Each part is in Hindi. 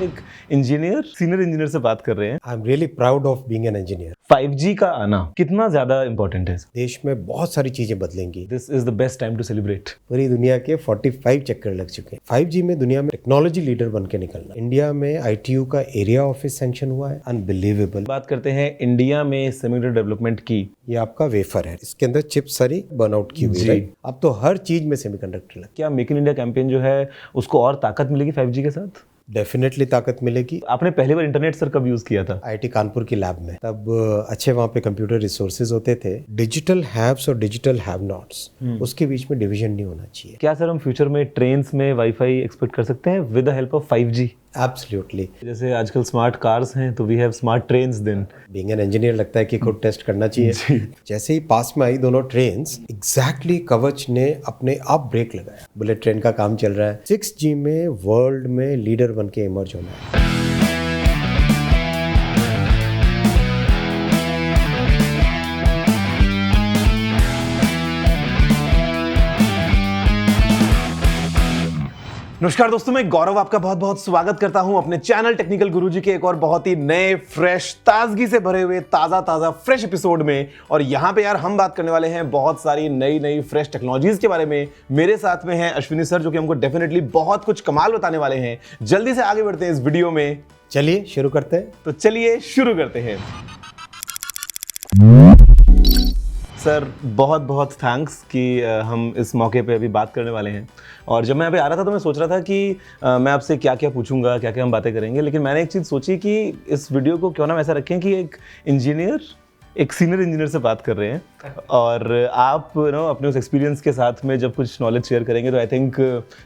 एक इंजीनियर, सीनियर इंजीनियर से बात कर रहे हैं। I am really proud of being an engineer. 5G का आना कितना ज्यादा इंपॉर्टेंट है? देश में बहुत सारी चीजें बदलेंगी। This is the best time to celebrate. पूरी दुनिया के 45 चक्कर लग चुके हैं। 5G में दुनिया में टेक्नोलॉजी लीडर बन के निकलना। इंडिया में ITU का एरिया ऑफिस सैंक्शन हुआ है, अनबिलीवेबल। बात करते हैं इंडिया में सेमीकंडक्टर डेवलपमेंट की। ये आपका वेफर है, इसके अंदर चिप सारी बर्नआउट की हुई है। अब तो हर चीज में सेमीकंडक्टर लग। क्या मेक इन इंडिया कैंपेन जो है उसको और ताकत मिलेगी 5G के साथ? डेफिनेटली ताकत मिलेगी। आपने पहली बार इंटरनेट सर कब यूज किया था? IIT कानपुर की लैब में। तब अच्छे वहाँ पे कंप्यूटर रिसोर्सेज होते थे। डिजिटल हैव्स और डिजिटल हैव नॉट्स, उसके बीच में डिवीजन नहीं होना चाहिए। क्या सर हम फ्यूचर में ट्रेन्स में वाईफाई एक्सपेक्ट कर सकते हैं with the help of 5G? Absolutely. जैसे आजकल स्मार्ट कार्स हैं तो we have smart trains then. Being an engineer लगता है कि खुद टेस्ट करना चाहिए। जैसे ही पास में आई दोनों ट्रेन्स, एग्जैक्टली कवच ने अपने आप ब्रेक लगाया। बुलेट ट्रेन का काम चल रहा है। 6G में वर्ल्ड में लीडर बन के इमर्ज होना है। नमस्कार दोस्तों, मैं गौरव आपका बहुत बहुत स्वागत करता हूं अपने चैनल टेक्निकल गुरुजी के एक और बहुत ही नए फ्रेश ताजगी से भरे हुए ताजा फ्रेश एपिसोड में। और यहां पे यार हम बात करने वाले हैं बहुत सारी नई फ्रेश टेक्नोलॉजीज के बारे में। मेरे साथ में हैं अश्विनी सर जो कि हमको डेफिनेटली बहुत कुछ कमाल बताने वाले हैं। जल्दी से आगे बढ़ते हैं इस वीडियो में। चलिए शुरू करते हैं। तो चलिए शुरू करते हैं। सर बहुत बहुत थैंक्स कि हम इस मौके पे अभी बात करने वाले हैं। और जब मैं यहाँ पे आ रहा था तो मैं सोच रहा था कि मैं आपसे क्या क्या पूछूंगा, क्या क्या हम बातें करेंगे। लेकिन मैंने एक चीज़ सोची कि इस वीडियो को क्यों ना ऐसा रखें कि एक इंजीनियर एक सीनियर इंजीनियर से बात कर रहे हैं और आप अपने उस एक्सपीरियंस के साथ में जब कुछ नॉलेज शेयर करेंगे तो आई थिंक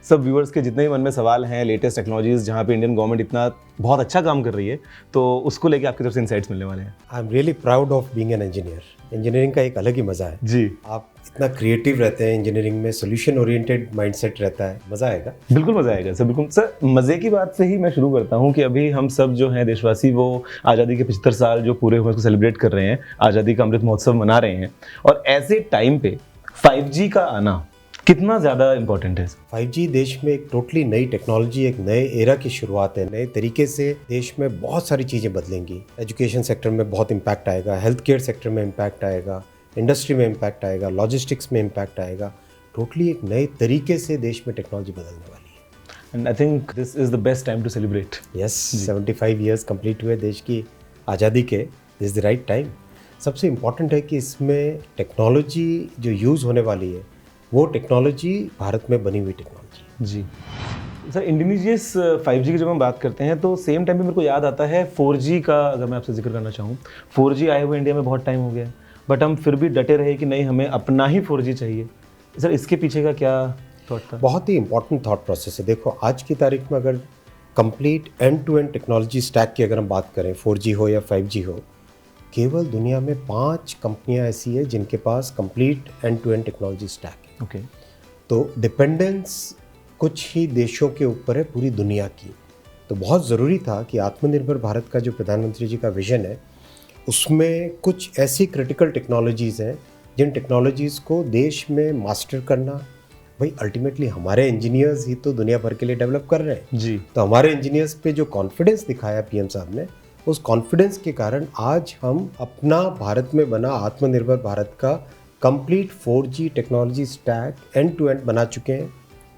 सब व्यूअर्स के जितने भी मन में सवाल हैं लेटेस्ट टेक्नोलॉजीज जहाँ पे इंडियन गवर्नमेंट इतना बहुत अच्छा काम कर रही है तो उसको लेके आपकी तरफ से इंसाइट्स मिलने वाले हैं। I am really proud of being an engineer. Engineering का एक अलग ही मजा है जी। आप इतना क्रिएटिव रहते हैं इंजीनियरिंग में, सोल्यूशन ओरिएंटेड माइंडसेट रहता है। मजा आएगा, बिल्कुल मजा आएगा सर। बिल्कुल सर, मजे की बात से ही मैं शुरू करता हूँ कि अभी हम सब जो हैं देशवासी वो आज़ादी के 75 साल जो पूरे हुए उसको सेलिब्रेट कर रहे हैं, आज़ादी का अमृत महोत्सव मना रहे हैं। और ऐसे टाइम पे 5G का आना कितना ज़्यादा इंपॉर्टेंट है? 5G देश में एक टोटली नई टेक्नोलॉजी, एक नए एरा की शुरुआत है। नए तरीके से देश में बहुत सारी चीज़ें बदलेंगी। एजुकेशन सेक्टर में बहुत इम्पैक्ट आएगा, हेल्थ केयर सेक्टर में इम्पैक्ट आएगा, इंडस्ट्री में इम्पैक्ट आएगा, लॉजिस्टिक्स में इम्पैक्ट आएगा। टोटली एक नए तरीके से देश में टेक्नोलॉजी बदलने वाली है। And I think this is the best time to celebrate. Yes, 75 years complete हुए देश की आज़ादी के। This is the right time. सबसे इम्पॉर्टेंट है कि इसमें टेक्नोलॉजी जो यूज़ होने वाली है वो टेक्नोलॉजी भारत में बनी हुई टेक्नोलॉजी। जी सर, इंडिजीनियस 5G की जब हम बात करते हैं तो सेम टाइम पे मेरे को याद आता है 4G का। अगर मैं आपसे जिक्र करना चाहूँ, 4G आए हुए इंडिया में बहुत टाइम हो गया है बट हम फिर भी डटे रहे कि नहीं हमें अपना ही 4G चाहिए। सर इसके पीछे का क्या थॉट था? बहुत ही इंपॉर्टेंट थॉट प्रोसेस है। देखो आज की तारीख में अगर complete end to end technology stack की अगर हम बात करें, 4G हो या 5G हो, केवल दुनिया में 5 कंपनियां ऐसी है जिनके पास complete end to end technology stack है। ओके। तो डिपेंडेंस कुछ ही देशों के ऊपर है पूरी दुनिया की। तो बहुत ज़रूरी था कि आत्मनिर्भर भारत का जो प्रधानमंत्री जी का विजन है उसमें कुछ ऐसी क्रिटिकल टेक्नोलॉजीज़ हैं जिन टेक्नोलॉजीज़ को देश में मास्टर करना। भाई अल्टीमेटली हमारे इंजीनियर्स ही तो दुनिया भर के लिए डेवलप कर रहे हैं जी। तो हमारे इंजीनियर्स पे जो कॉन्फिडेंस दिखाया PM साहब ने, उस कॉन्फिडेंस के कारण आज हम अपना भारत में बना आत्मनिर्भर भारत का complete 4G technology stack end to end बना चुके हैं,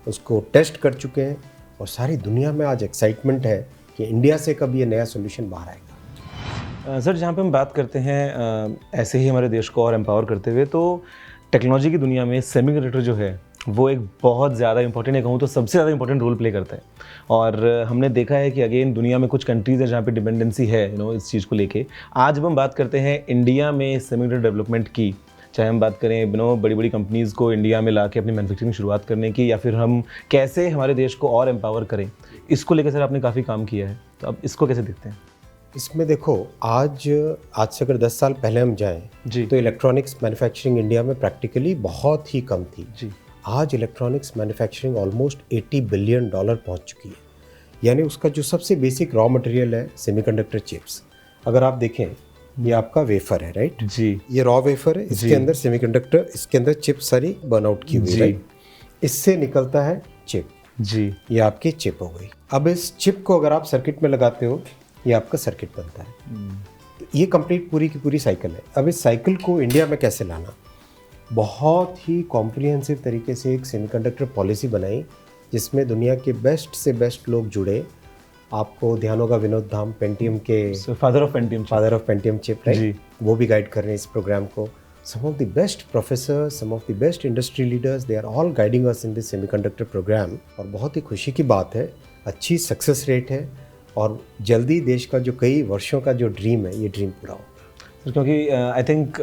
उसको टेस्ट कर चुके हैं और सारी दुनिया में आज एक्साइटमेंट है कि इंडिया से कब ये नया सोल्यूशन बाहर आएगा। सर जहाँ पे हम बात करते हैं ऐसे ही हमारे देश को और एम्पावर करते हुए, तो टेक्नोलॉजी की दुनिया में सेमीकंडक्टर जो है वो एक बहुत ज़्यादा इंपॉर्टेंट, है कहूँ तो सबसे ज़्यादा इंपॉर्टेंट रोल प्ले करता है। और हमने देखा है कि अगेन दुनिया में कुछ कंट्रीज़ है जहाँ पे डिपेंडेंसी है इस चीज़ को लेके। आज जब हम बात करते हैं इंडिया में सेमीकंडक्टर डेवलपमेंट की, चाहे हम बात करें बड़ी बड़ी कंपनीज़ को इंडिया में ला के अपनी मैन्युफैक्चरिंग शुरुआत करने की, या फिर हम कैसे हमारे देश को और एम्पावर करें, इसको लेकर सर आपने काफ़ी काम किया है। तो अब इसको कैसे देखते हैं? इसमें देखो आज से अगर 10 साल पहले हम जाएं जी तो इलेक्ट्रॉनिक्स मैन्युफैक्चरिंग इंडिया में प्रैक्टिकली बहुत ही कम थी। जी। आज इलेक्ट्रॉनिक्स मैन्युफैक्चरिंग ऑलमोस्ट $80 बिलियन पहुंच चुकी है। यानी उसका जो सबसे बेसिक रॉ मटेरियल है सेमीकंडक्टर चिप्स। अगर आप देखें ये आपका वेफर है, राइट जी। ये रॉ वेफर है, इसके अंदर सेमीकंडक्टर, इसके अंदर चिप सारी बर्नआउट की हुई है। इससे निकलता है चिप। जी। ये आपकी चिप हो गई। अब इस चिप को अगर आप सर्किट में लगाते हो, ये आपका सर्किट बनता है। तो ये कंप्लीट पूरी की पूरी साइकिल है। अब इस साइकिल को इंडिया में कैसे लाना, बहुत ही कॉम्प्रिहेंसिव तरीके से एक सेमीकंडक्टर पॉलिसी बनाई जिसमें दुनिया के बेस्ट से बेस्ट लोग जुड़े। आपको ध्यान होगा विनोद धाम, पेंटियम के father of Pentium chip, right, वो भी गाइड कर रहे हैं इस प्रोग्राम को। Some of the best professors, some of the best industry leaders, they are all guiding us in this semiconductor programme. और बहुत ही खुशी की बात है, अच्छी सक्सेस रेट है और जल्दी देश का जो कई वर्षों का जो ड्रीम है, ये ड्रीम पूरा हो। सर क्योंकि I think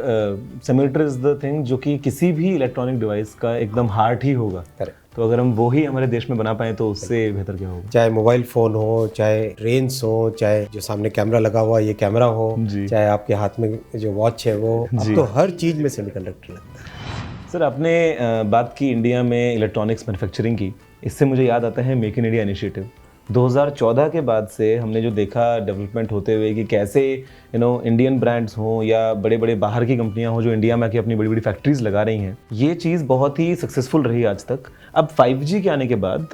semiconductor is the thing जो कि किसी भी इलेक्ट्रॉनिक डिवाइस का एकदम हार्ट ही होगा। करेक्ट। तो अगर हम वो ही हमारे देश में बना पाए तो उससे बेहतर क्या होगा। चाहे मोबाइल फ़ोन हो, चाहे ट्रेन्स हो, चाहे जो सामने कैमरा लगा हुआ ये कैमरा हो, चाहे आपके हाथ में जो वॉच है वो, अब तो हर चीज़ में सेमीकंडक्टर लगता है। सर आपने बात की इंडिया में इलेक्ट्रॉनिक्स मैन्युफैक्चरिंग की, इससे मुझे याद आता है मेक इन इंडिया इनिशिएटिव। 2014 के बाद से हमने जो देखा डेवलपमेंट होते हुए कि कैसे इंडियन ब्रांड्स हों या बड़े बड़े बाहर की कंपनियां हों जो इंडिया में आके अपनी बड़ी बड़ी फैक्ट्रीज लगा रही हैं, ये चीज़ बहुत ही सक्सेसफुल रही आज तक। अब 5G के आने के बाद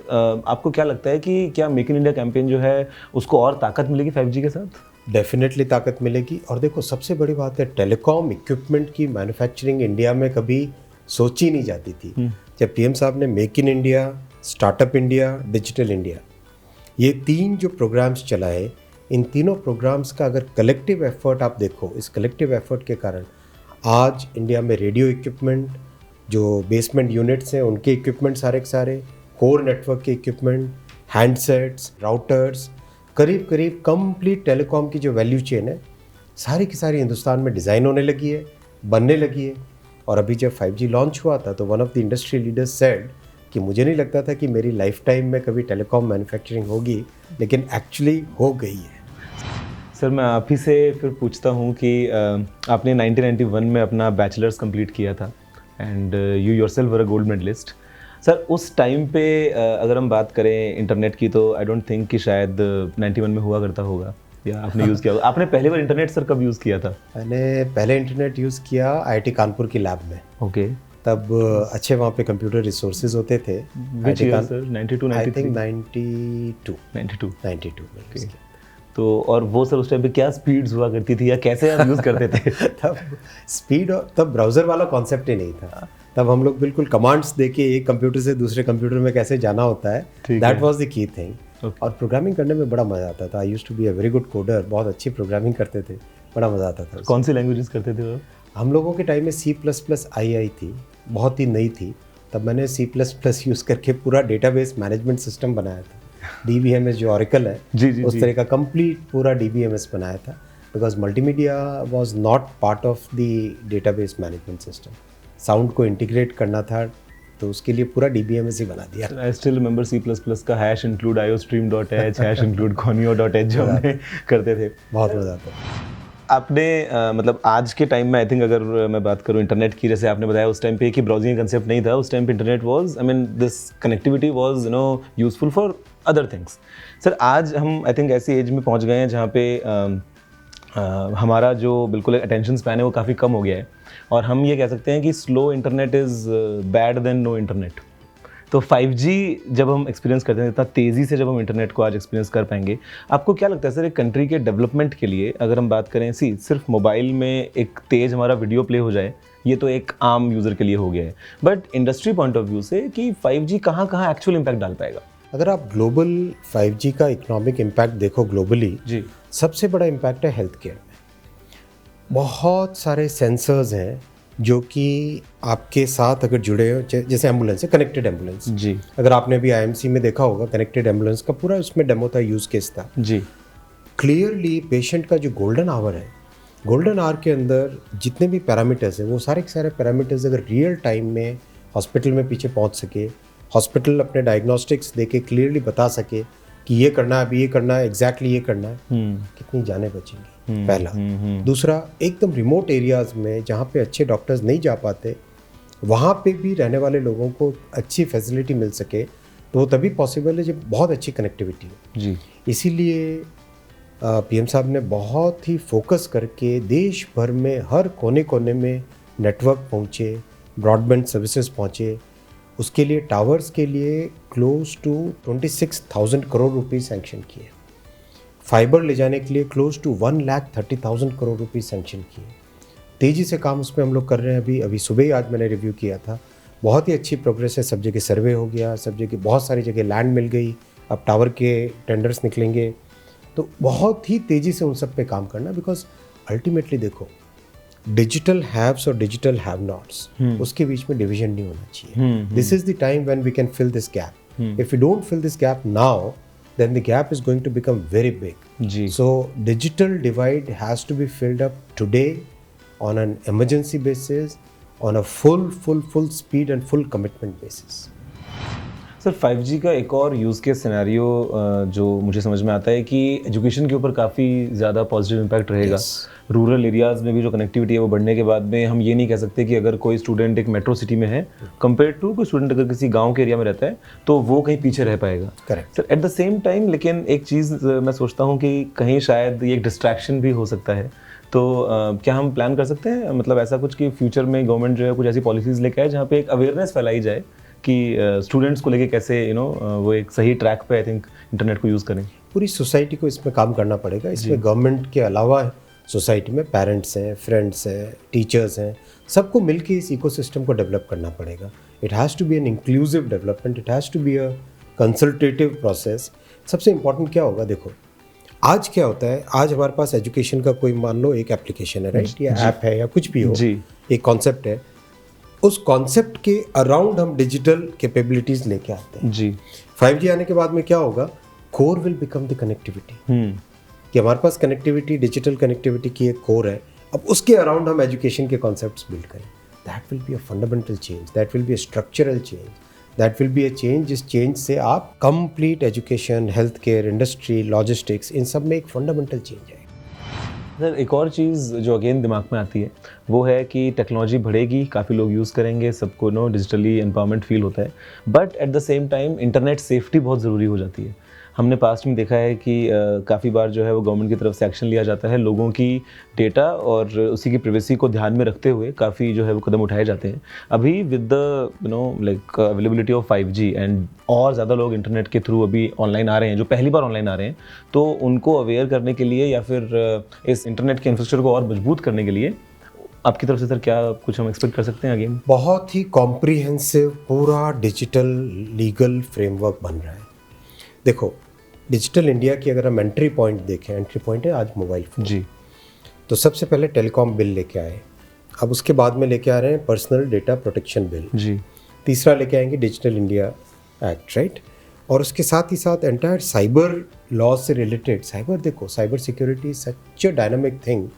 आपको क्या लगता है कि क्या मेक इन इंडिया कैंपेन जो है उसको और ताकत मिलेगी 5G के साथ? डेफिनेटली ताकत मिलेगी। और देखो सबसे बड़ी बात है, टेलीकॉम इक्विपमेंट की मैन्युफैक्चरिंग इंडिया में कभी सोची नहीं जाती थी। जब पीएम साहब ने make in India, startup India, digital India, ये 3 जो प्रोग्राम्स चलाए, इन तीनों प्रोग्राम्स का अगर कलेक्टिव एफर्ट आप देखो, इस कलेक्टिव एफर्ट के कारण आज इंडिया में रेडियो इक्विपमेंट, जो बेसमेंट यूनिट्स हैं उनके इक्विपमेंट सारे के सारे, कोर नेटवर्क के इक्विपमेंट, हैंडसेट्स, राउटर्स, करीब करीब कंप्लीट टेलीकॉम की जो वैल्यू चेन है सारी की सारी हिंदुस्तान में डिज़ाइन होने लगी है, बनने लगी है। और अभी जब 5G लॉन्च हुआ था तो one of the industry leaders said कि मुझे नहीं लगता था कि मेरी लाइफ टाइम में कभी टेलीकॉम मैन्युफैक्चरिंग होगी, लेकिन एक्चुअली हो गई है। सर मैं आप ही से फिर पूछता हूँ कि आपने 1991 में अपना बैचलर्स कंप्लीट किया था and you yourself were a gold medalist. Sir उस टाइम पे अगर हम बात करें इंटरनेट की तो आई डोंट थिंक कि शायद 91 में हुआ करता होगा या आपने यूज़ किया होगा। आपने पहली बार इंटरनेट सर कब यूज़ किया था? मैंने पहले इंटरनेट यूज़ किया IIT कानपुर की लैब में। ओके। तब अच्छे वहाँ पे कंप्यूटर रिसोर्सेज होते थे। Which year, sir? 92, 93? I think 92 में। तो और वो सर उस टाइम पे क्या स्पीड्स हुआ करती थी या कैसे आप यूज़ करते थे? तब स्पीड, तब ब्राउज़र वाला कॉन्सेप्ट ही नहीं था। तब हम लोग बिल्कुल कमांड्स देके एक कंप्यूटर से दूसरे कंप्यूटर में कैसे जाना होता है, that was the key thing. और प्रोग्रामिंग करने में बड़ा मज़ा आता था। I used to be a very good coder, बहुत अच्छी प्रोग्रामिंग करते थे, बड़ा मज़ा आता था। कौन सी लैंग्वेजेस करते थे वो? हम लोगों के टाइम में C++ आई थी, बहुत ही नई थी। तब मैंने C++ यूज़ करके पूरा डेटाबेस मैनेजमेंट सिस्टम बनाया था। DBMS जो ऑरेकल है, उस तरह का कंप्लीट पूरा DBMS बनाया था, because multimedia was not part of the database management system. Sound को इंटीग्रेट करना था तो उसके लिए पूरा DBMS ही बना दिया। आई स्टिल रिमेंबर C++ का #include iostream.h #include conio.h जो हमने करते थे। बहुत मज़ा आता था। आपने मतलब आज के टाइम में आई थिंक अगर मैं बात करूं इंटरनेट की, जैसे आपने बताया उस टाइम पे कि ब्राउजिंग कंसेप्ट नहीं था, उस टाइम पे internet was, I mean this connectivity was useful for other things. Sir आज हम आई थिंक ऐसी एज में पहुंच गए हैं जहां पे हमारा जो बिल्कुल अटेंशन स्पैन है वो काफ़ी कम हो गया है और हम ये कह सकते हैं कि slow internet is bad then no internet. तो 5G जब हम एक्सपीरियंस करते हैं, इतना तेज़ी से जब हम इंटरनेट को आज एक्सपीरियंस कर पाएंगे, आपको क्या लगता है सर एक कंट्री के डेवलपमेंट के लिए अगर हम बात करें, सिर्फ मोबाइल में एक तेज़ हमारा वीडियो प्ले हो जाए, ये तो एक आम यूज़र के लिए हो गया है, but industry point of view से कि 5G कहाँ कहाँ एक्चुअल इम्पैक्ट डाल पाएगा? अगर आप ग्लोबल 5G का इकोनॉमिक इम्पैक्ट देखो ग्लोबली, जी, सबसे सबसे बड़ा इम्पैक्ट है हेल्थ केयर में। बहुत सारे सेंसर्स हैं जो कि आपके साथ अगर जुड़े हो, जैसे एम्बुलेंस है, कनेक्टेड एम्बुलेंस जी, अगर आपने भी IMC में देखा होगा, कनेक्टेड एम्बुलेंस का पूरा उसमें डेमो था, यूज़ केस था। जी, क्लियरली पेशेंट का जो गोल्डन आवर है, गोल्डन आवर के अंदर जितने भी पैरामीटर्स हैं, वो सारे के सारे पैरामीटर्स अगर रियल टाइम में हॉस्पिटल में पीछे पहुंच सके, हॉस्पिटल अपने डायग्नोस्टिक्स देके क्लियरली बता सके कि ये करना है, अभी ये करना है, एग्जैक्टली ये करना है, कितनी जानें बचेंगी, पहला। दूसरा, एकदम रिमोट एरियाज़ में जहाँ पे अच्छे डॉक्टर्स नहीं जा पाते, वहाँ पे भी रहने वाले लोगों को अच्छी फैसिलिटी मिल सके, तो वो तभी पॉसिबल है जब बहुत अच्छी कनेक्टिविटी हो। जी, इसीलिए PM साहब ने बहुत ही फोकस करके देश भर में हर कोने कोने में नेटवर्क पहुँचे, ब्रॉडबैंड सर्विसेज पहुँचे उसके लिए टावर्स के लिए close to 26,000 crore rupees sanction किए, फाइबर ले जाने के लिए close to 1,30,000 crore rupees sanction किए। तेज़ी से काम उसमें हम लोग कर रहे हैं। अभी सुबह ही आज मैंने रिव्यू किया था, बहुत ही अच्छी प्रोग्रेस है। सब जगह सर्वे हो गया, सब जगह बहुत सारी जगह लैंड मिल गई, अब टावर के टेंडर्स निकलेंगे। तो बहुत ही तेज़ी से उन सब पे काम करना, बिकॉज अल्टीमेटली देखो डिजिटल हैव्स और डिजिटल हैव नॉट्स, उसके बीच में डिवीजन नहीं होना चाहिए। This is the time when we can fill this gap. If you don't fill this gap now, then the gap is going to become very big. जी. So digital divide has to be filled up today on an emergency basis, on a full speed and full commitment basis. Sir 5G का एक और यूज़ केस सिनेरियो जो मुझे समझ में आता है कि एजुकेशन के ऊपर काफ़ी ज़्यादा पॉजिटिव इम्पैक्ट रहेगा। रूरल एरियाज़ में भी जो कनेक्टिविटी है वो बढ़ने के बाद में हम ये नहीं कह सकते कि अगर कोई स्टूडेंट एक मेट्रो सिटी में है कंपेयर टू कोई स्टूडेंट अगर किसी गांव के एरिया में रहता है तो वो कहीं पीछे रह पाएगा। Correct sir, at the same time लेकिन एक चीज़ मैं सोचता हूँ कि कहीं शायद ये एक डिस्ट्रैक्शन भी हो सकता है। तो क्या हम प्लान कर सकते हैं, मतलब ऐसा कुछ कि फ्यूचर में गवर्नमेंट जो है कुछ ऐसी पॉलिसीज़ लेके आए जहाँ पे एक अवेयरनेस फैलाई जाए कि स्टूडेंट्स को लेके कैसे वो एक सही ट्रैक पे आई थिंक इंटरनेट को यूज़ करें। पूरी सोसाइटी को इसमें काम करना पड़ेगा। इसमें गवर्नमेंट के अलावा सोसाइटी में पेरेंट्स हैं, फ्रेंड्स हैं, टीचर्स हैं, सबको मिलकर इस इकोसिस्टम को डेवलप करना पड़ेगा। It has to be an inclusive development, it has to be a consultative process. सबसे इम्पॉर्टेंट क्या होगा, देखो आज क्या होता है, आज हमारे पास एजुकेशन का कोई मान लो एक एप्लीकेशन है, राइट, या ऐप है या कुछ भी हो, एक कॉन्सेप्ट है, उस कॉन्सेप्ट के अराउंड हम डिजिटल कैपेबिलिटीज लेके आते हैं। जी 5G आने के बाद में क्या होगा, core will become the connectivity, कि हमारे पास कनेक्टिविटी, डिजिटल कनेक्टिविटी की एक कोर है। अब उसके अराउंड हम एजुकेशन के कॉन्सेप्ट्स बिल्ड करें। That will be a fundamental change, that will be a structural change, that will be a change जिस चेंज से आप complete education, health care, industry, logistics, इन सब में एक फंडामेंटल चेंज है। सर, एक और चीज़ जो अगेन दिमाग में आती है वो है कि टेक्नोलॉजी बढ़ेगी, काफ़ी लोग यूज़ करेंगे, सबको डिजिटली एम्पावरमेंट फील होता है, but at the same time internet safety बहुत ज़रूरी हो जाती है। हमने पास्ट में देखा है कि काफ़ी बार जो है वो गवर्नमेंट की तरफ से एक्शन लिया जाता है, लोगों की डेटा और उसी की प्राइवेसी को ध्यान में रखते हुए काफ़ी जो है वो कदम उठाए जाते हैं। अभी with the like availability of 5G and और ज़्यादा लोग इंटरनेट के थ्रू अभी ऑनलाइन आ रहे हैं, जो पहली बार ऑनलाइन आ रहे हैं, तो उनको अवेयर करने के लिए या फिर इस इंटरनेट के इंफ्रास्ट्रक्चर को और मजबूत करने के लिए आपकी तरफ से सर क्या कुछ हम एक्सपेक्ट कर सकते हैं? अगेन बहुत ही कॉम्प्रिहेंसिव पूरा डिजिटल लीगल फ्रेमवर्क बन रहा है। देखो डिजिटल इंडिया की अगर हम एंट्री पॉइंट देखें, एंट्री पॉइंट है आज मोबाइल फोन। जी, तो सबसे पहले टेलीकॉम बिल लेके आए, अब उसके बाद में लेके आ रहे हैं पर्सनल डेटा प्रोटेक्शन बिल। जी, तीसरा लेके आएंगे डिजिटल इंडिया एक्ट, राइट, और उसके साथ ही साथ एंटायर साइबर लॉ से रिलेटेड। साइबर देखो, cyber security such a dynamic thing.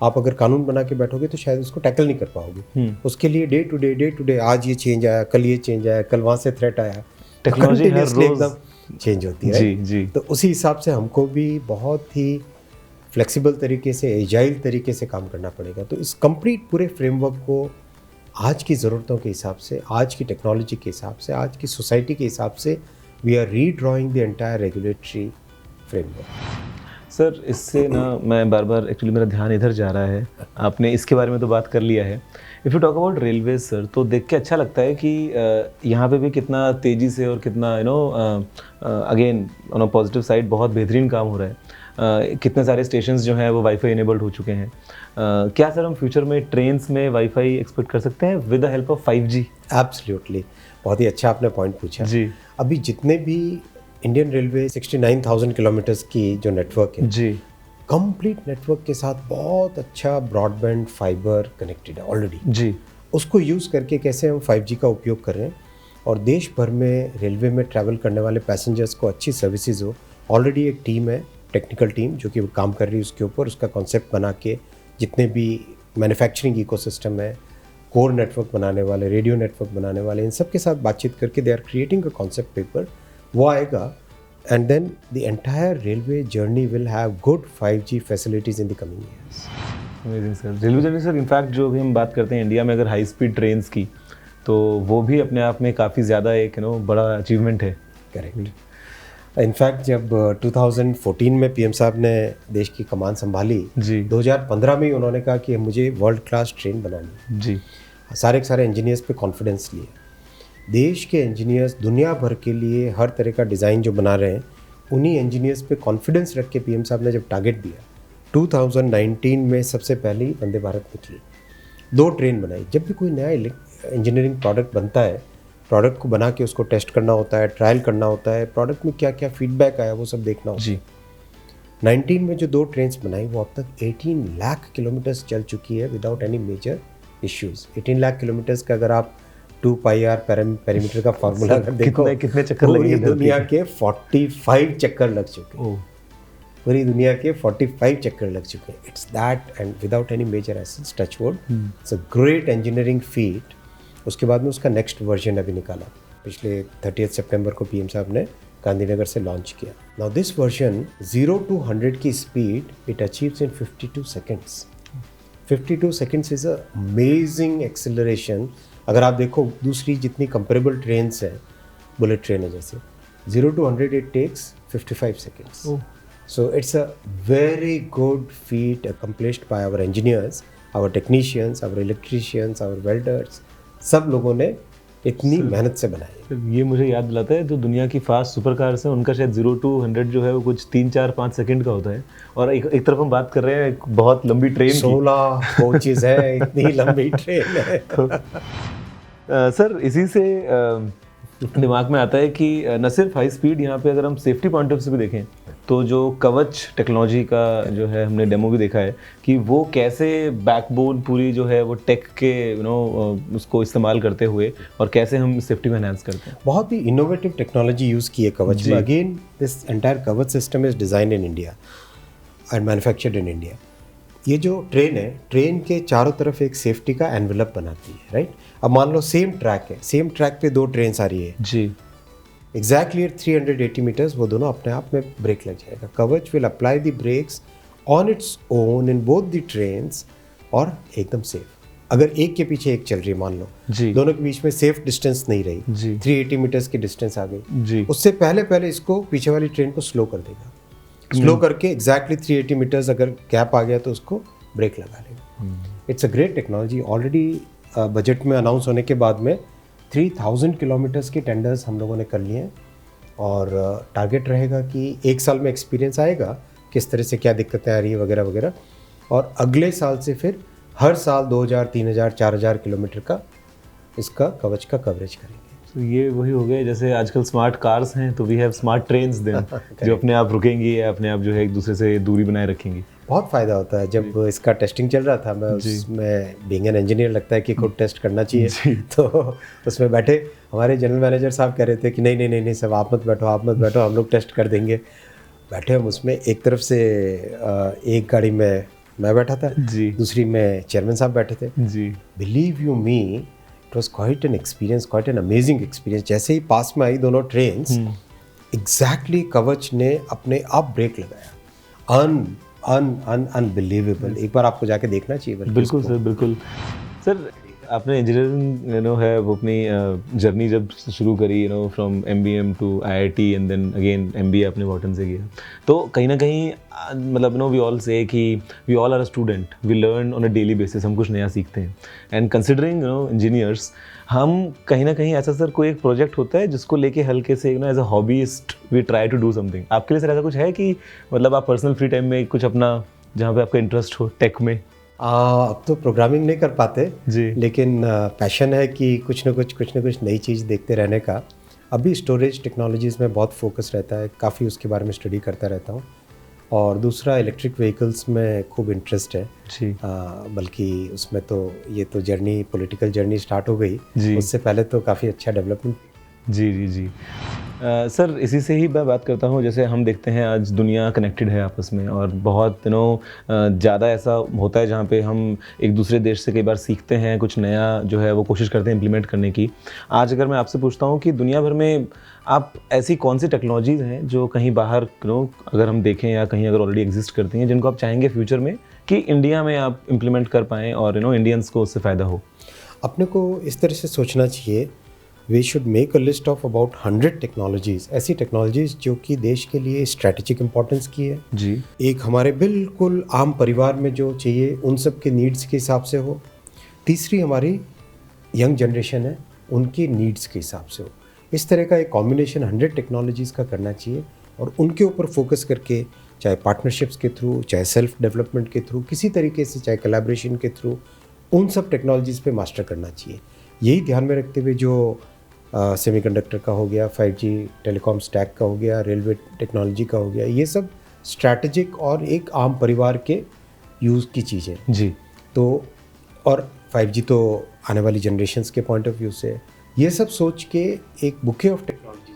आप अगर कानून बना के बैठोगे तो शायद उसको टैकल नहीं कर पाओगे। उसके लिए डे टू डे आज ये चेंज आया, कल ये चेंज आया, कल वहाँ से थ्रेट आया, टेक्नोलॉजी हर रोज एकदम चेंज होती है। जी जी। तो उसी हिसाब से हमको भी बहुत ही फ्लेक्सिबल तरीके से, एजाइल तरीके से काम करना पड़ेगा। तो इस कंप्लीट पूरे फ्रेमवर्क को आज की ज़रूरतों के हिसाब से, आज की टेक्नोलॉजी के हिसाब से, आज की सोसाइटी के हिसाब से we are redrawing the entire regulatory framework. Sir, इससे ना मैं बार बार एक्चुअली मेरा ध्यान इधर जा रहा है, आपने इसके बारे में तो बात कर लिया है। If you talk about railway sir, तो देख के अच्छा लगता है कि यहाँ पे भी कितना तेज़ी से और कितना again on a positive side बहुत बेहतरीन काम हो रहा है। कितने सारे स्टेशंस जो हैं वो वाईफाई इनेबल्ड हो चुके हैं। क्या सर हम फ्यूचर में ट्रेन्स में वाईफाई एक्सपेक्ट कर सकते हैं with the help of 5G? Absolutely, बहुत ही अच्छा आपने पॉइंट पूछा जी। अभी जितने भी इंडियन रेलवे 69,000 किलोमीटर्स की जो नेटवर्क है जी, कंप्लीट नेटवर्क के साथ बहुत अच्छा ब्रॉडबैंड फाइबर कनेक्टेड है ऑलरेडी। जी, उसको यूज़ करके कैसे हम 5G का उपयोग कर रहे हैं और देश भर में रेलवे में ट्रैवल करने वाले पैसेंजर्स को अच्छी सर्विसेज हो। ऑलरेडी एक टीम है, टेक्निकल टीम, जो कि काम कर रही है उसके ऊपर, उसका कॉन्सेप्ट बना के जितने भी मैन्युफैक्चरिंग इकोसिस्टम है, कोर नेटवर्क बनाने वाले, रेडियो नेटवर्क बनाने वाले, इन सब के साथ बातचीत करके they are creating a concept paper. वो आएगा and then the entire railway journey will have good 5G facilities in the coming years. Amazing sir. Railway journey sir, in fact जो भी हम बात करते हैं इंडिया में अगर हाई स्पीड ट्रेन्स की, तो वो भी अपने आप में काफ़ी ज़्यादा एक बड़ा अचीवमेंट है। करेक्ट। इनफैक्ट जब 2014 में पीएम साहब ने देश की कमान संभाली जी, 2015 में ही उन्होंने कहा कि मुझे वर्ल्ड क्लास ट्रेन बनानी है। जी, सारे के सारे इंजीनियर्स पे कॉन्फिडेंस लिए। देश के इंजीनियर्स दुनिया भर के लिए हर तरह का डिज़ाइन जो बना रहे हैं, उन्हीं इंजीनियर्स पे कॉन्फिडेंस रख के पीएम साहब ने जब टारगेट दिया, 2019 में सबसे पहली वंदे भारत निकली, 2 ट्रेन बनाई। जब भी कोई नया इंजीनियरिंग प्रोडक्ट बनता है, प्रोडक्ट को बना के उसको टेस्ट करना होता है, ट्रायल करना होता है, प्रोडक्ट में क्या क्या फीडबैक आया वो सब देखना होता है। 19 में जो 2 ट्रेन्स बनाई वो अब तक 18 लाख किलोमीटर्स चल चुकी है without any major issues. 18 lakh kilometres का अगर आप 2πr पेरीमीटर का फार्मूला अगर देखो, कितने चक्कर पूरी लगे दुनिया के 45 चक्कर लग चुके हैं। पूरी दुनिया के 45 चक्कर लग चुके हैं। It's that and without any major accidents, touch wood. It's a great engineering feat. उसके बाद में उसका नेक्स्ट वर्जन अभी निकाला, पिछले 30 सितंबर को पीएम साहब ने गांधीनगर से लॉन्च किया। नाउ दिस वर्जन 0 to 100 की speed it achieves in 52 seconds. 52 seconds is a amazing acceleration. अगर आप देखो दूसरी जितनी कंपेरेबल ट्रेन्स हैं, बुलेट ट्रेन है जैसे, 0 to 100 it takes 55 seconds. So it's a very good feat accomplished by our engineers, our technicians, our electricians, our welders, सब लोगों ने इतनी मेहनत से बनाई। ये मुझे याद दिलाता है, जो दुनिया की फास्ट सुपर कार्स हैं उनका शायद 0 to 100 जो है वो कुछ 3, 4, 5 सेकंड का होता है। और एक तरफ हम बात कर रहे हैं एक बहुत लंबी ट्रेन 16 कोचेज है, इतनी लंबी ट्रेन है। तो, सर इसी से दिमाग में आता है कि न सिर्फ हाई स्पीड, यहाँ पे अगर हम सेफ्टी पॉइंट ऑफ से भी देखें तो जो कवच टेक्नोलॉजी का जो है हमने डेमो भी देखा है कि वो कैसे बैकबोन पूरी जो है वो टेक के उसको इस्तेमाल करते हुए और कैसे हम सेफ्टी को एनहांस करते हैं। बहुत ही इनोवेटिव टेक्नोलॉजी यूज़ की है कवच में। अगेन दिस एंटायर कवच system is design in India and manufactured in India. ये जो ट्रेन है, ट्रेन के चारों तरफ एक सेफ्टी का एनवेलप बनाती है, राइट। अब मान लो सेम ट्रैक है, सेम ट्रैक पे 2 ट्रेन आ रही है जी, एग्जैक्टली एट 380 मीटर्स, वो दोनों अपने आप में ब्रेक लग जाएगा। कवच will apply the breaks on its own in both the trains और एकदम सेफ। अगर एक के पीछे एक चल रही है मान लो जी, दोनों के बीच में सेफ डिस्टेंस नहीं रही जी, 380 मीटर्स की डिस्टेंस आ गई जी, उससे पहले इसको पीछे वाली ट्रेन को स्लो कर देगा। स्लो करके एग्जैक्टली 380 मीटर्स अगर गैप आ गया तो उसको ब्रेक लगा लेगा। It's a great technology. Already budget में अनाउंस होने के बाद में 3000 किलोमीटर्स के टेंडर्स हम लोगों ने कर लिए हैं और टारगेट रहेगा कि 1 साल में एक्सपीरियंस आएगा किस तरह से क्या दिक्कतें आ रही है वगैरह वगैरह, और अगले साल से फिर हर साल 2000, 3000, 4000 किलोमीटर का इसका कवच का कवरेज करेंगे। तो ये वही हो गया जैसे आजकल स्मार्ट कार्स हैं तो we have smart trains then जो अपने आप रुकेंगी या अपने आप जो है एक दूसरे से दूरी बनाए रखेंगी। बहुत फ़ायदा होता है। जब इसका टेस्टिंग चल रहा था मैं उसमें बीइंग एन इंजीनियर लगता है कि खुद टेस्ट करना चाहिए, तो उसमें बैठे हमारे जनरल मैनेजर साहब कह रहे थे कि नहीं सब आप मत बैठो हम लोग टेस्ट कर देंगे। बैठे हम उसमें, एक तरफ से एक गाड़ी में मैं बैठा था जी, दूसरी में चेयरमैन साहब बैठे थे जी। Believe you me it was quite an experience, quite an amazing experience. जैसे ही पास में आई दोनों ट्रेन्स, एग्जैक्टली कवच ने अपने आप ब्रेक लगाया। अनबिलीवेबल। एक बार आपको जाके देखना चाहिए। बिल्कुल सर, बिल्कुल सर। आपने इंजीनियरिंग है वो अपनी जर्नी जब शुरू करी from MBM to IIT and then again MBA आपने वॉर्टन से किया, तो कहीं ना कहीं मतलब वी ऑल से कि we all are a student, we learn on a daily basis, हम कुछ नया सीखते हैं। एंड कंसिडरिंग इंजीनियर्स, हम कहीं ना कहीं ऐसा सर कोई एक प्रोजेक्ट होता है जिसको लेके हल्के से as a hobbyist we try to do something. आपके लिए सर ऐसा कुछ है कि मतलब आप पर्सनल फ्री टाइम में कुछ अपना जहाँ पे आपका इंटरेस्ट हो टेक में? अब तो प्रोग्रामिंग नहीं कर पाते जी, लेकिन पैशन है कि कुछ ना कुछ नई चीज़ देखते रहने का। अभी स्टोरेज टेक्नोलॉजीज़ में बहुत फोकस रहता है, काफ़ी उसके बारे में स्टडी करता रहता हूँ। और दूसरा इलेक्ट्रिक व्हीकल्स में खूब इंटरेस्ट है जी। बल्कि उसमें तो ये तो जर्नी, पॉलिटिकल जर्नी स्टार्ट हो गई जी। उससे पहले तो काफ़ी अच्छा डेवलपमेंट। जी। सर इसी से ही मैं बात करता हूँ, जैसे हम देखते हैं आज दुनिया कनेक्टेड है आपस में और बहुत ज़्यादा ऐसा होता है जहाँ पे हम एक दूसरे देश से कई बार सीखते हैं, कुछ नया जो है वो कोशिश करते हैं इम्प्लीमेंट करने की। आज अगर मैं आपसे पूछता हूँ कि दुनिया भर में आप ऐसी कौन सी टेक्नोलॉजीज़ हैं जो कहीं बाहर अगर हम देखें या कहीं अगर ऑलरेडी एग्जिस्ट करती हैं, जिनको आप चाहेंगे फ्यूचर में कि इंडिया में आप इम्प्लीमेंट कर पाएँ और इंडियंस को उससे फ़ायदा हो? अपने को इस तरह से सोचना चाहिए, we should make a list of about 100 technologies, ऐसी टेक्नोलॉजीज़ जो कि देश के लिए स्ट्रैटेजिक इंपॉर्टेंस की है जी। एक हमारे बिल्कुल आम परिवार में जो चाहिए उन सब के नीड्स के हिसाब से हो। तीसरी हमारी यंग जनरेशन है उनकी नीड्स के हिसाब से हो। इस तरह का एक कॉम्बिनेशन 100 टेक्नोलॉजीज़ का करना चाहिए और उनके ऊपर फोकस करके, चाहे पार्टनरशिप्स के थ्रू, चाहे सेल्फ डेवलपमेंट के थ्रू, किसी तरीके से, चाहे कोलैबोरेशन के थ्रू, उन सब टेक्नोलॉजीज़ पे मास्टर करना चाहिए। यही ध्यान में रखते हुए जो सेमीकंडक्टर का हो गया, 5G टेलीकॉम स्टैक का हो गया, रेलवे टेक्नोलॉजी का हो गया, ये सब स्ट्रैटेजिक और एक आम परिवार के यूज़ की चीज़ें जी। तो, और 5G तो आने वाली जनरेशन्स के पॉइंट ऑफ व्यू से, ये सब सोच के एक बुके ऑफ टेक्नोलॉजीज।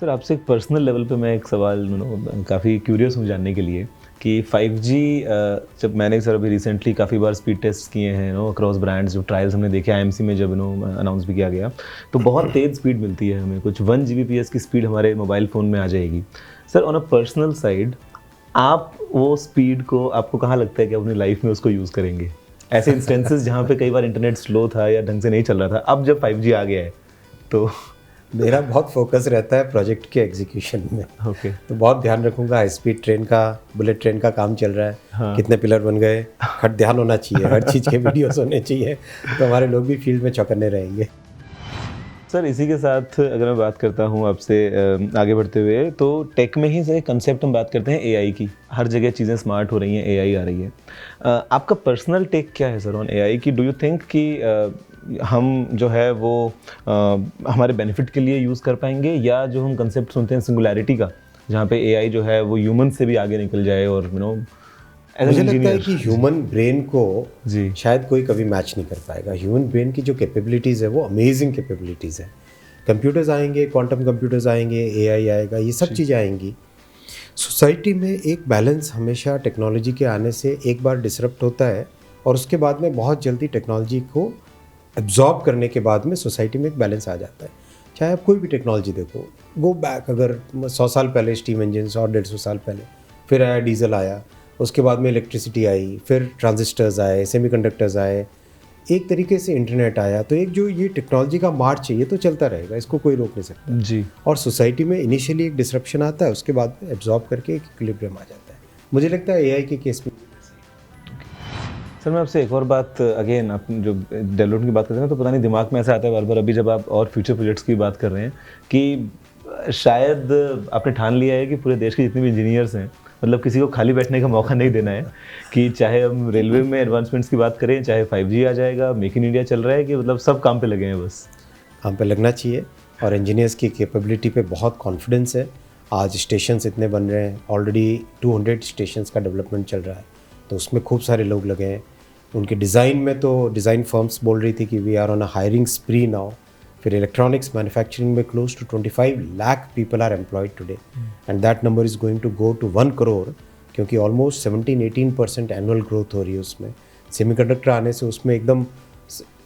सर आपसे एक पर्सनल लेवल पे मैं एक सवाल काफ़ी क्यूरियस हूँ जानने के लिए कि 5G जब मैंने सर अभी रिसेंटली काफ़ी बार स्पीड टेस्ट किए हैं अक्रॉस ब्रांड्स, जो ट्रायल्स हमने देखे IMC में जब अनाउंस भी किया गया, तो बहुत तेज़ स्पीड मिलती है हमें, कुछ 1 Gbps की स्पीड हमारे मोबाइल फ़ोन में आ जाएगी। Sir on a personal side आप वो स्पीड को, आपको कहाँ लगता है कि अपनी लाइफ में उसको यूज़ करेंगे? ऐसे इंस्टेंसेस जहाँ पे कई बार इंटरनेट स्लो था या ढंग से नहीं चल रहा था, अब जब 5G आ गया है तो मेरा बहुत फोकस रहता है प्रोजेक्ट के एग्जीक्यूशन में। ओके। तो बहुत ध्यान रखूंगा, हाई स्पीड ट्रेन का, बुलेट ट्रेन का काम चल रहा है, हाँ। कितने पिलर बन गए, हर ध्यान होना चाहिए, हर चीज़ के वीडियोस होने चाहिए, तो हमारे लोग भी फील्ड में चौकन्ने रहेंगे। सर इसी के साथ अगर मैं बात करता हूँ आपसे आगे बढ़ते हुए, तो टेक में ही से कंसेप्ट हम बात करते हैं AI की। हर जगह चीज़ें स्मार्ट हो रही हैं, AI आ रही है। आपका पर्सनल टेक क्या है सर ऑन AI की? डू यू थिंक कि हम जो है वो हमारे बेनिफिट के लिए यूज़ कर पाएंगे, या जो हम कंसेप्ट सुनते हैं सिंगुलैरिटी का, जहाँ पे AI जो है वो ह्यूमन से भी आगे निकल जाए, और मुझे लगता है कि ह्यूमन ब्रेन को जी शायद कोई कभी मैच नहीं कर पाएगा। ह्यूमन ब्रेन की जो कैपेबिलिटीज़ है वो अमेजिंग कैपेबिलिटीज़ है। कंप्यूटर्स आएंगे, क्वांटम कंप्यूटर्स आएंगे, AI आएगा, ये सब चीज़ें आएंगी। सोसाइटी में एक बैलेंस हमेशा टेक्नोलॉजी के आने से एक बार डिसरप्ट होता है, और उसके बाद में बहुत जल्दी टेक्नोलॉजी को एब्जॉर्ब करने के बाद में सोसाइटी में एक बैलेंस आ जाता है। चाहे आप कोई भी टेक्नोलॉजी देखो, गो बैक अगर 100 साल पहले स्टीम इंजन, 100-150 साल पहले, फिर आया डीजल आया, उसके बाद में इलेक्ट्रिसिटी आई, फिर ट्रांजिस्टर्स आए, सेमीकंडक्टर्स आए, एक तरीके से इंटरनेट आया। तो एक जो ये टेक्नोलॉजी का मार्च है, ये तो चलता रहेगा, इसको कोई रोक नहीं सकता जी। और सोसाइटी में इनिशियली एक डिसरप्शन आता है, उसके बाद एब्जॉर्ब करके एक इक्विलिब्रियम आ जाता है। मुझे लगता है AI के केस में। सर मैं आपसे एक और बात, अगेन आप जो डेवलपमेंट की बात करते हैं तो पता नहीं दिमाग में ऐसा आता है बार बार, अभी जब आप और फ्यूचर प्रोजेक्ट्स की बात कर रहे हैं, कि शायद आपने ठान लिया है कि पूरे देश के जितने भी इंजीनियर्स हैं, मतलब किसी को खाली बैठने का मौका नहीं देना है, कि चाहे हम रेलवे में एडवांसमेंट्स की बात करें, चाहे 5G आ जाएगा, मेक इन इंडिया चल रहा है, कि मतलब सब काम पे लगे हैं बस। काम पे लगना चाहिए, और इंजीनियर्स की कैपेबिलिटी पे बहुत कॉन्फिडेंस है। आज स्टेशंस इतने बन रहे हैं, ऑलरेडी 200 स्टेशंस का डेवलपमेंट चल रहा है, तो उसमें खूब सारे लोग लगे हैं। उनके डिज़ाइन में तो डिज़ाइन फर्म्स बोल रही थी कि we are on a hiring spree now. फिर इलेक्ट्रॉनिक्स मैन्युफैक्चरिंग में close to 25 lakh people are employed today, and that number is going to go to 1 crore, क्योंकि ऑलमोस्ट 17-18% एनुअल ग्रोथ हो रही है उसमें। सेमीकंडक्टर आने से उसमें एकदम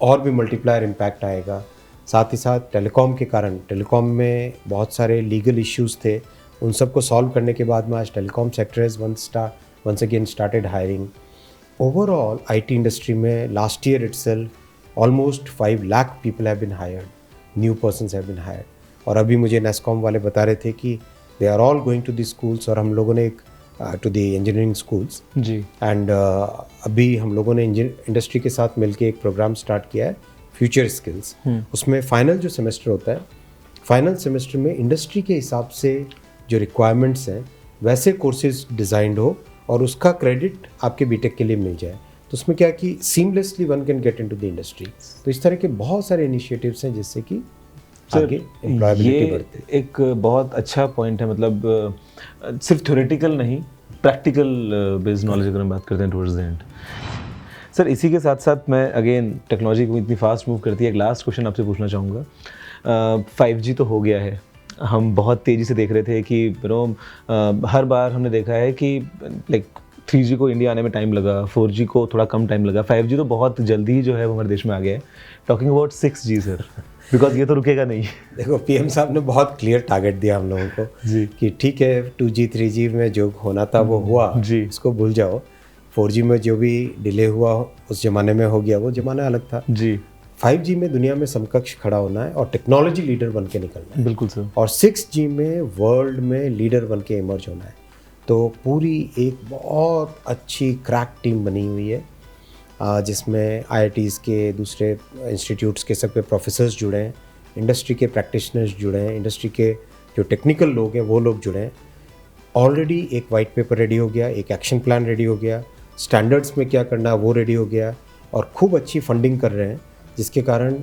और भी मल्टीप्लायर इम्पैक्ट आएगा। साथ ही साथ टेलीकॉम के कारण, टेलीकॉम में बहुत सारे लीगल इश्यूज थे, उन सब को सॉल्व करने के बाद में आज telecom sector is once again started hiring. Overall, IT industry में last year itself almost 5 lakh people have been hired, new persons have been hired. और अभी मुझे NASSCOM वाले बता रहे थे कि they are all going to the schools, और हम लोगों ने एक to the engineering schools जी। एंड अभी हम लोगों ने इंडस्ट्री के साथ मिलके एक प्रोग्राम स्टार्ट किया है, फ्यूचर स्किल्स। उसमें फाइनल जो सेमेस्टर होता है, फाइनल सेमेस्टर में इंडस्ट्री के हिसाब से जो रिक्वायरमेंट्स हैं वैसे कोर्सेज डिज़ाइंड हो, और उसका क्रेडिट आपके बीटेक के लिए मिल जाए। तो उसमें क्या कि seamlessly one can get into the industry. तो इस तरह के बहुत सारे इनिशिएटिव्स हैं जिससे कि आगे एम्प्लॉयबिलिटी बढ़ती है। एक बहुत अच्छा पॉइंट है, मतलब सिर्फ थ्योरेटिकल नहीं, प्रैक्टिकल बेस्ड नॉलेज अगर हम बात करते हैं टुवर्ड्स द एंड। सर इसी के साथ साथ मैं अगेन टेक्नोलॉजी को इतनी फास्ट मूव करती है, एक लास्ट क्वेश्चन आपसे पूछना चाहूँगा। 5G तो हो गया है, हम बहुत तेज़ी से देख रहे थे कि हर बार हमने देखा है कि लाइक 3G को इंडिया आने में टाइम लगा, 4G को थोड़ा कम टाइम लगा, 5G तो बहुत जल्दी ही जो है वो हमारे देश में आ गया है। Talking about 6G sir, because ये तो रुकेगा नहीं। देखो PM साहब ने बहुत क्लियर टारगेट दिया हम लोगों को जी कि ठीक है 2G 3G में जो होना था वो हुआ जी, उसको भूल जाओ। 4G में जो भी डिले हुआ उस ज़माने में हो गया, वो ज़माना अलग था जी। 5G में दुनिया में समकक्ष खड़ा होना है और टेक्नोलॉजी लीडर बन के निकलना है। बिल्कुल सर। और 6G में वर्ल्ड में लीडर बन के इमर्ज होना है। तो पूरी एक बहुत अच्छी क्रैक टीम बनी हुई है, जिसमें IITs के दूसरे इंस्टीट्यूट्स के सब के प्रोफेसर्स जुड़े हैं, इंडस्ट्री के प्रैक्टिशनर्स जुड़े हैं, इंडस्ट्री के जो टेक्निकल लोग हैं वो लोग जुड़े हैं। ऑलरेडी एक वाइट पेपर रेडी हो गया, एक एक्शन प्लान रेडी हो गया, स्टैंडर्ड्स में क्या करना है वो रेडी हो गया, और खूब अच्छी फंडिंग कर रहे हैं, जिसके कारण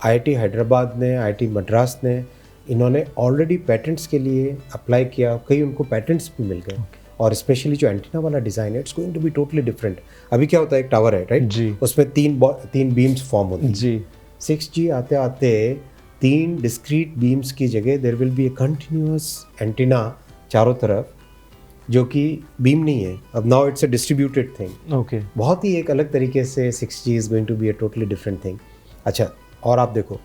IIT हैदराबाद ने, IIT मद्रास ने, इन्होंने ऑलरेडी पैटेंट्स के लिए अप्लाई किया, कई उनको पैटेंट्स भी मिल गए। और स्पेशली जो एंटीना वाला डिज़ाइन है, it's going to be totally different. अभी क्या होता है, एक टावर है राइट जी, उसमें तीन बीम्स फॉर्म होती हैं जी, 6G आते आते 3 डिस्क्रीट बीम्स की जगह there will be a continuous antenna चारों तरफ, जो कि बीम नहीं है, अब now it's a distributed thing. Okay, बहुत ही एक अलग तरीके से 6G is going to be a totally different thing. अच्छा, और आप देखो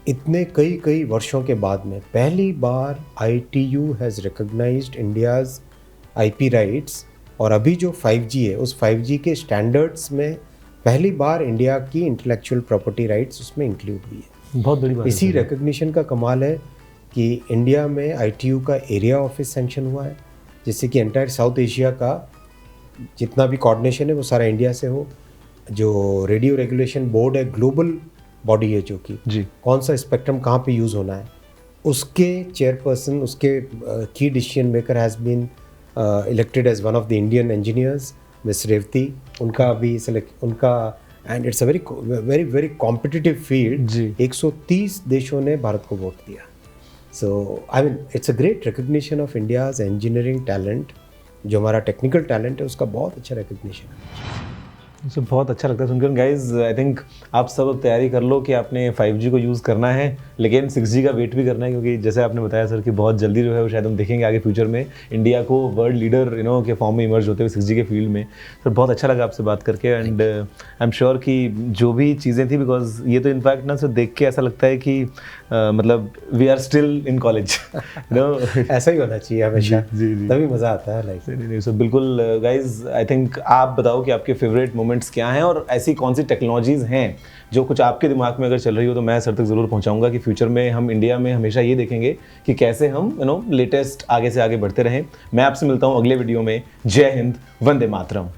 इतने कई वर्षों के बाद में पहली बार ITU has recognised India's IP rights, और अभी जो 5G है उस 5G के स्टैंडर्ड्स में पहली बार इंडिया की इंटेलेक्चुअल प्रॉपर्टी राइट्स उसमें इंक्लूड हुई है। बहुत बड़ी बात है इसी सर। रिकग्निशन का कमाल है कि इंडिया में ITU का एरिया ऑफिस सैंक्शन हुआ है, जिससे कि एंटायर साउथ एशिया का जितना भी कोऑर्डिनेशन है वो सारा इंडिया से हो। जो रेडियो रेगुलेशन बोर्ड है, ग्लोबल बॉडी है, जो कि जी, कौन सा स्पेक्ट्रम कहाँ पे यूज़ होना है, उसके चेयरपर्सन, उसके की decision maker has been elected as one of the Indian engineers, miss Revathi. उनका भी सेलेक्ट उनका, and it's a very very very competitive field. जी। 130 देशों ने भारत को वोट दिया। So I mean it's a great recognition of India's engineering talent. जो हमारा टेक्निकल टैलेंट है उसका बहुत अच्छा रिकग्निशन है। मुझे बहुत अच्छा लगता है सुनकर। गाइज आई थिंक आप सब अब तैयारी कर लो कि आपने 5G को यूज़ करना है, लेकिन 6G का वेट भी करना है, क्योंकि जैसे आपने बताया सर कि बहुत जल्दी जो है वो शायद हम देखेंगे आगे फ्यूचर में इंडिया को वर्ल्ड लीडर के फॉर्म में इमर्ज होते हुए 6G के फील्ड में। सर बहुत अच्छा लगा आपसे बात करके, एंड आई एम श्योर कि जो भी चीज़ें थी, बिकॉज ये तो इनफैक्ट ना सर देख के ऐसा लगता है कि मतलब we are still in college. ऐसा ही होना चाहिए हमेशा, जी, जी। तभी मज़ा आता है लाइफ। नहीं सर, बिल्कुल। गाइज आई थिंक आप बताओ कि आपके फेवरेट मोमेंट्स क्या हैं, और ऐसी कौन सी टेक्नोलॉजीज़ हैं जो कुछ आपके दिमाग में अगर चल रही हो तो मैं सर तक ज़रूर पहुंचाऊंगा कि फ्यूचर में हम इंडिया में हमेशा ये देखेंगे कि कैसे हम लेटेस्ट आगे से आगे बढ़ते रहें। मैं आपसे मिलता हूं अगले वीडियो में। जय हिंद, वंदे मातरम।